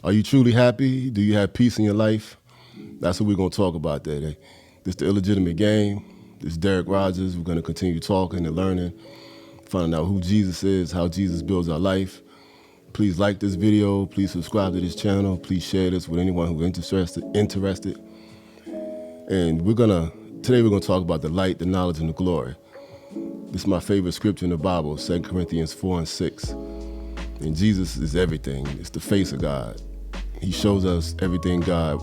Are you truly happy? Do you have peace in your life? That's what we're going to talk about today. This is the Illegitimate Game. This is Derek Rogers. We're going to continue talking and learning, finding out who Jesus is, how Jesus builds our life. Please like this video. Please subscribe to this channel. Please share this with anyone who's interested. And today we're going to talk about the light, the knowledge, and the glory. This is my favorite scripture in the Bible, 2 Corinthians 4 and 6. And Jesus is everything. It's the face of God. He shows us everything God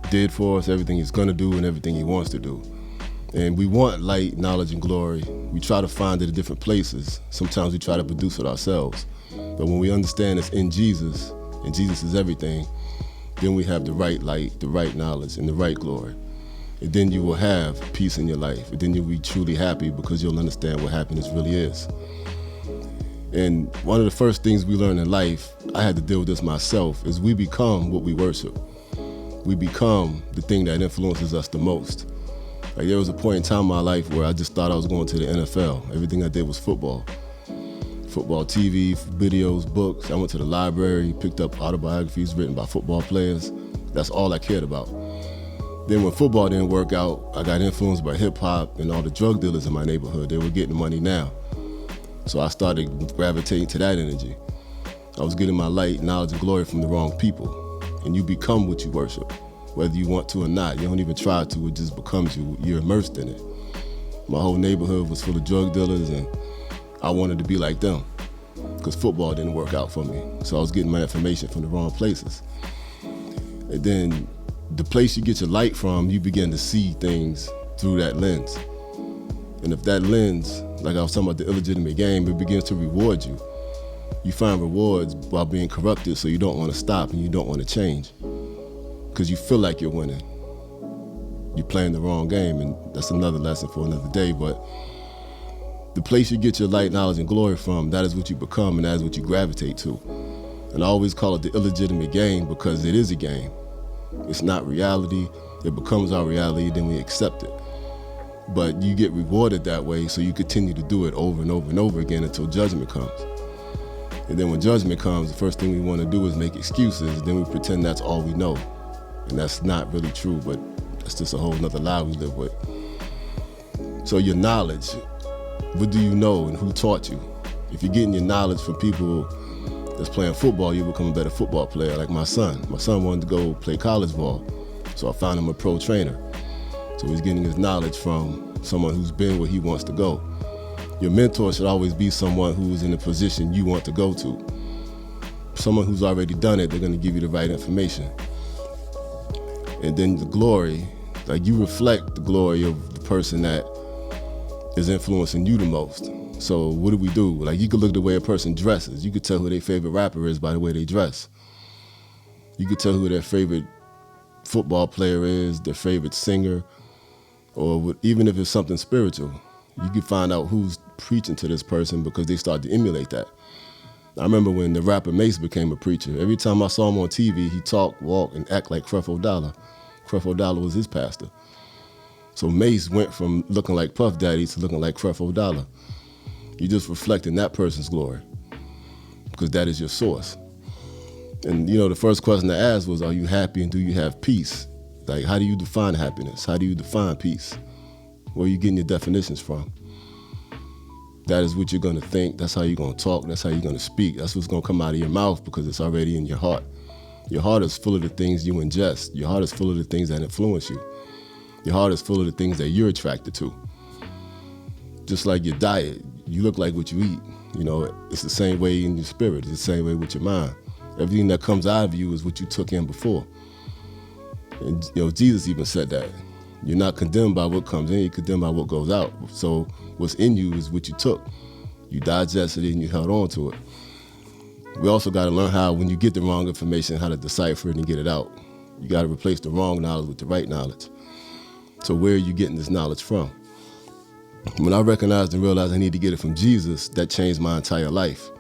did for us, everything he's going to do, and everything he wants to do. And we want light, knowledge, and glory. We try to find it in different places. Sometimes we try to produce it ourselves. But when we understand it's in Jesus, and Jesus is everything, then we have the right light, the right knowledge, and the right glory. And then you will have peace in your life. And then you'll be truly happy because you'll understand what happiness really is. And one of the first things we learn in life, I had to deal with this myself, is we become what we worship. We become the thing that influences us the most. Like there was a point in time in my life where I just thought I was going to the NFL. Everything I did was football. Football TV, videos, books. I went to the library, picked up autobiographies written by football players. That's all I cared about. Then when football didn't work out, I got influenced by hip hop and all the drug dealers in my neighborhood. They were getting money now. So I started gravitating to that energy. I was getting my light, knowledge, and glory from the wrong people. And you become what you worship, whether you want to or not. You don't even try to, it just becomes you. You're immersed in it. My whole neighborhood was full of drug dealers and I wanted to be like them because football didn't work out for me. So I was getting my information from the wrong places. And then the place you get your light from, you begin to see things through that lens. And if that lens, like I was talking about the illegitimate game, it begins to reward you. You find rewards while being corrupted, so you don't want to stop and you don't want to change because you feel like you're winning. You're playing the wrong game, and that's another lesson for another day. But the place you get your light, knowledge, and glory from, that is what you become and that is what you gravitate to. And I always call it the illegitimate game because it is a game. It's not reality. It becomes our reality, then we accept it. But you get rewarded that way, so you continue to do it over and over and over again until judgment comes. And then when judgment comes, the first thing we want to do is make excuses. Then we pretend that's all we know. And that's not really true, but that's just a whole nother lie we live with. So your knowledge, what do you know and who taught you? If you're getting your knowledge from people that's playing football, you become a better football player. Like my son. My son wanted to go play college ball, so I found him a pro trainer. So he's getting his knowledge from someone who's been where he wants to go. Your mentor should always be someone who's in the position you want to go to. Someone who's already done it, they're going to give you the right information. And then the glory, like you reflect the glory of the person that is influencing you the most. So what do? Like you could look at the way a person dresses. You could tell who their favorite rapper is by the way they dress. You could tell who their favorite football player is, their favorite singer, or even if it's something spiritual. You can find out who's preaching to this person because they start to emulate that. I remember when the rapper Mace became a preacher. Every time I saw him on TV, he talk, walk, and act like Creflo Dollar. Creflo Dollar was his pastor. So Mace went from looking like Puff Daddy to looking like Creflo Dollar. You just reflecting that person's glory because that is your source. And you know, the first question I asked was, are you happy and do you have peace? Like, how do you define happiness? How do you define peace? Where are you getting your definitions from? That is what you're going to think. That's how you're going to talk. That's how you're going to speak. That's what's going to come out of your mouth because it's already in your heart. Your heart is full of the things you ingest. Your heart is full of the things that influence you. Your heart is full of the things that you're attracted to. Just like your diet, you look like what you eat. You know, it's the same way in your spirit. It's the same way with your mind. Everything that comes out of you is what you took in before. And you know, Jesus even said that. You're not condemned by what comes in, you're condemned by what goes out. So what's in you is what you took. You digested it and you held on to it. We also got to learn how, when you get the wrong information, how to decipher it and get it out. You got to replace the wrong knowledge with the right knowledge. So where are you getting this knowledge from? When I recognized and realized I need to get it from Jesus, that changed my entire life.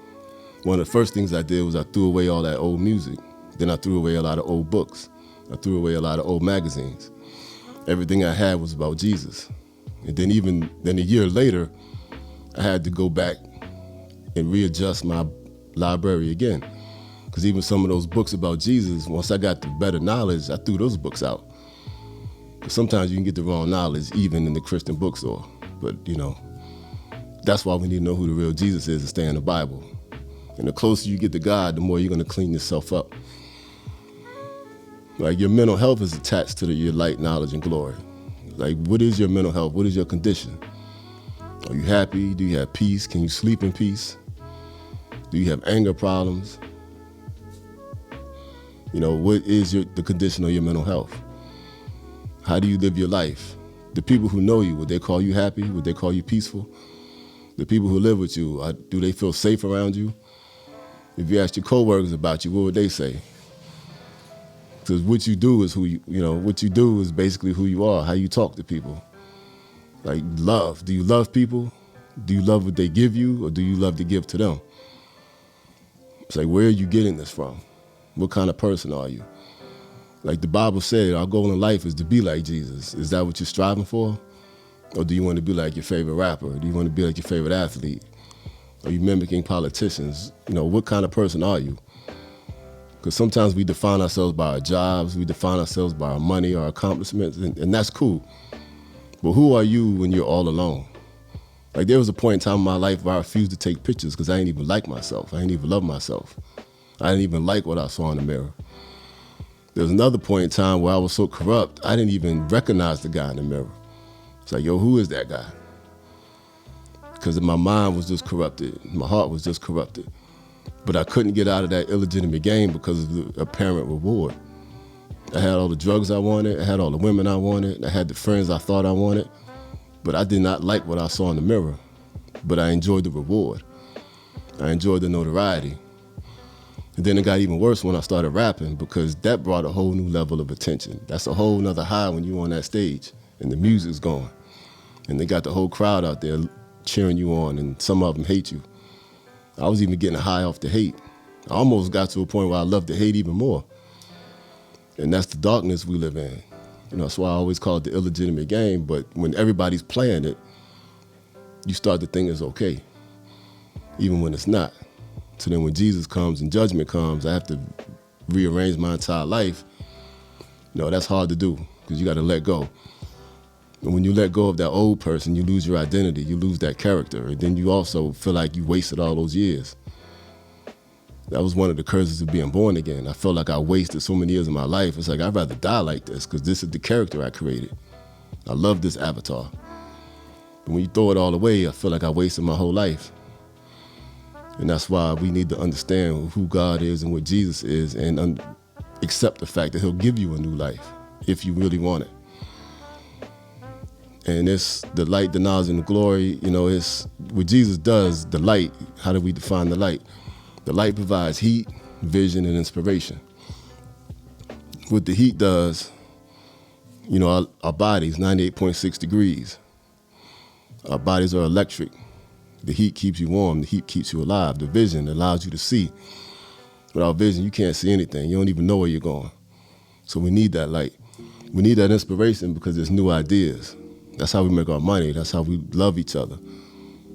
One of the first things I did was I threw away all that old music. Then I threw away a lot of old books. I threw away a lot of old magazines. Everything I had was about Jesus. And then a year later, I had to go back and readjust my library again. Because even some of those books about Jesus, once I got the better knowledge, I threw those books out. Because sometimes you can get the wrong knowledge even in the Christian bookstore. But, that's why we need to know who the real Jesus is and stay in the Bible. And the closer you get to God, the more you're going to clean yourself up. Like, your mental health is attached to your light, knowledge, and glory. Like, what is your mental health? What is your condition? Are you happy? Do you have peace? Can you sleep in peace? Do you have anger problems? What is the condition of your mental health? How do you live your life? The people who know you, would they call you happy? Would they call you peaceful? The people who live with you, do they feel safe around you? If you ask your coworkers about you, what would they say? Because what you do is what you do is basically who you are, how you talk to people. Like, love. Do you love people? Do you love what they give you, or do you love to give to them? It's like, where are you getting this from? What kind of person are you? Like the Bible said, our goal in life is to be like Jesus. Is that what you're striving for? Or do you want to be like your favorite rapper? Do you want to be like your favorite athlete? Are you mimicking politicians? What kind of person are you? Because sometimes we define ourselves by our jobs, we define ourselves by our money, our accomplishments, and that's cool. But who are you when you're all alone? Like, there was a point in time in my life where I refused to take pictures because I didn't even like myself. I didn't even love myself. I didn't even like what I saw in the mirror. There was another point in time where I was so corrupt, I didn't even recognize the guy in the mirror. It's like, yo, who is that guy? Because my mind was just corrupted. My heart was just corrupted. But I couldn't get out of that illegitimate game because of the apparent reward. I had all the drugs I wanted. I had all the women I wanted. I had the friends I thought I wanted. But I did not like what I saw in the mirror. But I enjoyed the reward. I enjoyed the notoriety. And then it got even worse when I started rapping, because that brought a whole new level of attention. That's a whole nother high when you're on that stage and the music's going. And they got the whole crowd out there cheering you on, and some of them hate you. I was even getting high off the hate. I almost got to a point where I loved the hate even more. And that's the darkness we live in. That's why I always call it the illegitimate game. But when everybody's playing it, you start to think it's okay, even when it's not. So then when Jesus comes and judgment comes, I have to rearrange my entire life. That's hard to do, because you got to let go. And when you let go of that old person, you lose your identity, you lose that character, and then you also feel like you wasted all those years. That was one of the curses of being born again. I felt like I wasted so many years of my life. It's like, I'd rather die like this, because this is the character I created. I love this avatar. But when you throw it all away, I feel like I wasted my whole life. And that's why we need to understand who God is and what Jesus is, and accept the fact that he'll give you a new life if you really want it. And it's the light, the knowledge, and the glory. It's what Jesus does, the light. How do we define the light? The light provides heat, vision, and inspiration. What the heat does, our bodies, 98.6 degrees. Our bodies are electric. The heat keeps you warm. The heat keeps you alive. The vision allows you to see. Without vision, you can't see anything. You don't even know where you're going. So we need that light. We need that inspiration because there's new ideas. That's how we make our money. That's how we love each other.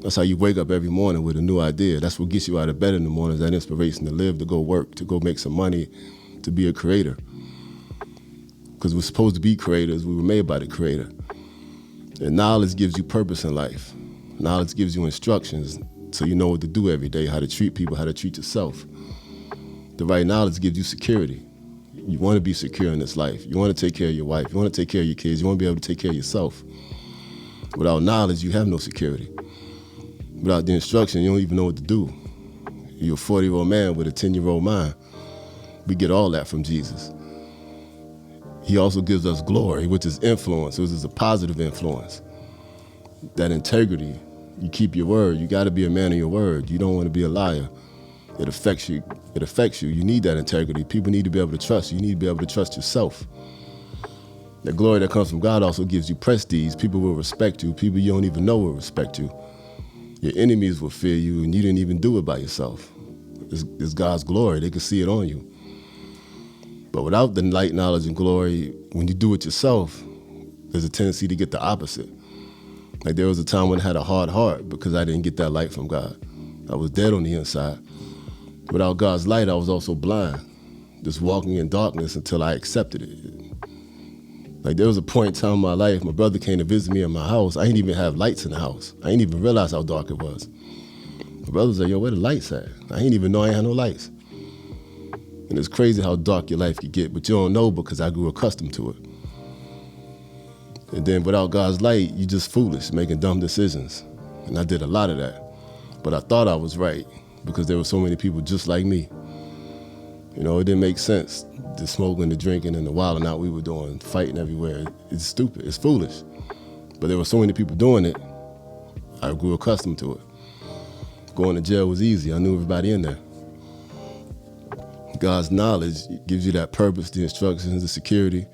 That's how you wake up every morning with a new idea. That's what gets you out of bed in the morning, is that inspiration to live, to go work, to go make some money, to be a creator. Because we're supposed to be creators. We were made by the Creator. And knowledge gives you purpose in life. Knowledge gives you instructions so you know what to do every day, how to treat people, how to treat yourself. The right knowledge gives you security. You want to be secure in this life. You want to take care of your wife. You want to take care of your kids. You want to be able to take care of yourself. Without knowledge, you have no security. Without the instruction, you don't even know what to do. You're a 40-year-old man with a 10-year-old mind. We get all that from Jesus. He also gives us glory, which is influence, which is a positive influence. That integrity, you keep your word. You got to be a man of your word. You don't want to be a liar. It affects you. It affects you. You need that integrity. People need to be able to trust you. You need to be able to trust yourself. The glory that comes from God also gives you prestige. People will respect you. People you don't even know will respect you. Your enemies will fear you, and you didn't even do it by yourself. It's God's glory. They can see it on you. But without the light, knowledge, and glory, when you do it yourself, there's a tendency to get the opposite. Like, there was a time when I had a hard heart because I didn't get that light from God. I was dead on the inside. Without God's light, I was also blind, just walking in darkness until I accepted it. Like, there was a point in time in my life, my brother came to visit me in my house. I didn't even have lights in the house. I didn't even realize how dark it was. My brother was like, yo, where the lights at? I didn't even know I had no lights. And it's crazy how dark your life could get, but you don't know because I grew accustomed to it. And then without God's light, you're just foolish, making dumb decisions. And I did a lot of that. But I thought I was right because there were so many people just like me. You know, it didn't make sense, the smoking, the drinking, and the wilding out we were doing, fighting everywhere. It's stupid, it's foolish. But there were so many people doing it, I grew accustomed to it. Going to jail was easy, I knew everybody in there. God's knowledge gives you that purpose, the instructions, the security,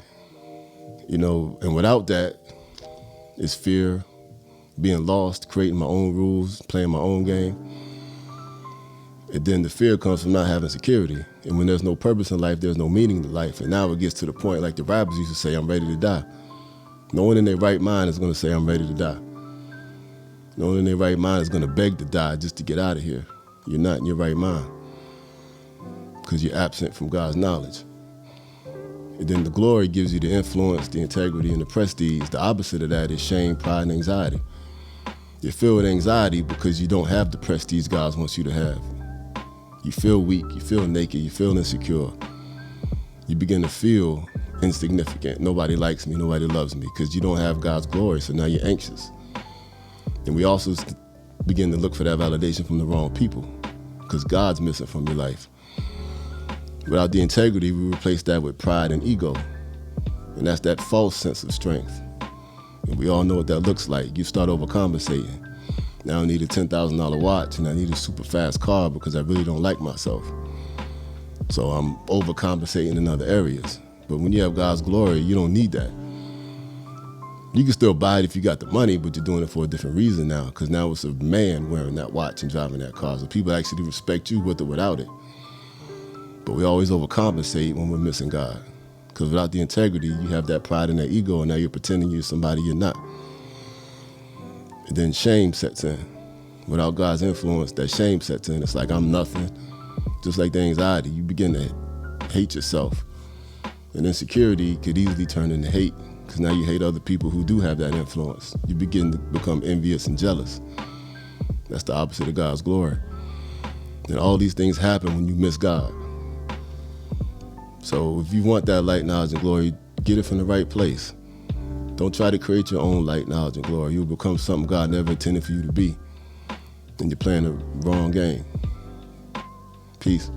you know, and without that, it's fear, being lost, creating my own rules, playing my own game. And then the fear comes from not having security. And when there's no purpose in life, there's no meaning to life. And now it gets to the point, like the rappers used to say, I'm ready to die. No one in their right mind is gonna say, I'm ready to die. No one in their right mind is gonna beg to die just to get out of here. You're not in your right mind because you're absent from God's knowledge. And then the glory gives you the influence, the integrity, and the prestige. The opposite of that is shame, pride, and anxiety. You're filled with anxiety because you don't have the prestige God wants you to have. You feel weak, you feel naked, you feel insecure. You begin to feel insignificant. Nobody likes me, nobody loves me, because you don't have God's glory, so now you're anxious. And we also begin to look for that validation from the wrong people, because God's missing from your life. Without the integrity, we replace that with pride and ego. And that's that false sense of strength. And we all know what that looks like. You start overcompensating. Now I need a $10,000 watch and I need a super fast car because I really don't like myself. So I'm overcompensating in other areas. But when you have God's glory, you don't need that. You can still buy it if you got the money, but you're doing it for a different reason now, because now it's a man wearing that watch and driving that car. So people actually respect you with or without it. But we always overcompensate when we're missing God. Because without the integrity, you have that pride and that ego, and now you're pretending you're somebody you're not. And then shame sets in. Without God's influence, that shame sets in. It's like, I'm nothing. Just like the anxiety, you begin to hate yourself. And insecurity could easily turn into hate, because now you hate other people who do have that influence. You begin to become envious and jealous. That's the opposite of God's glory. And all these things happen when you miss God. So if you want that light, knowledge, and glory, get it from the right place. Don't try to create your own light, knowledge, and glory. You'll become something God never intended for you to be. And you're playing the wrong game. Peace.